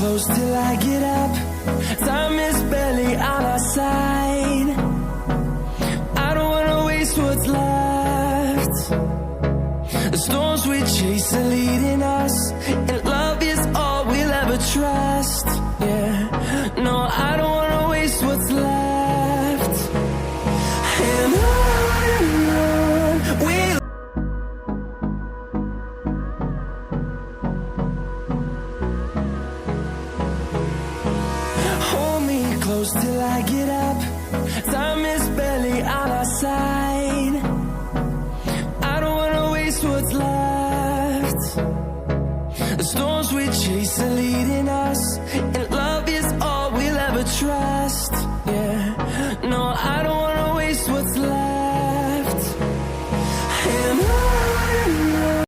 close till I get up. Time is barely on our side. I don't wanna waste what's left. The storms we chase are leading us, and love is all we'll ever trust. Yeah, no, I don't wanna waste what's left. And on we'll hold me close till I get up. Time is barely on our side. I don't wanna waste what's left. The storms we chase are leading us, and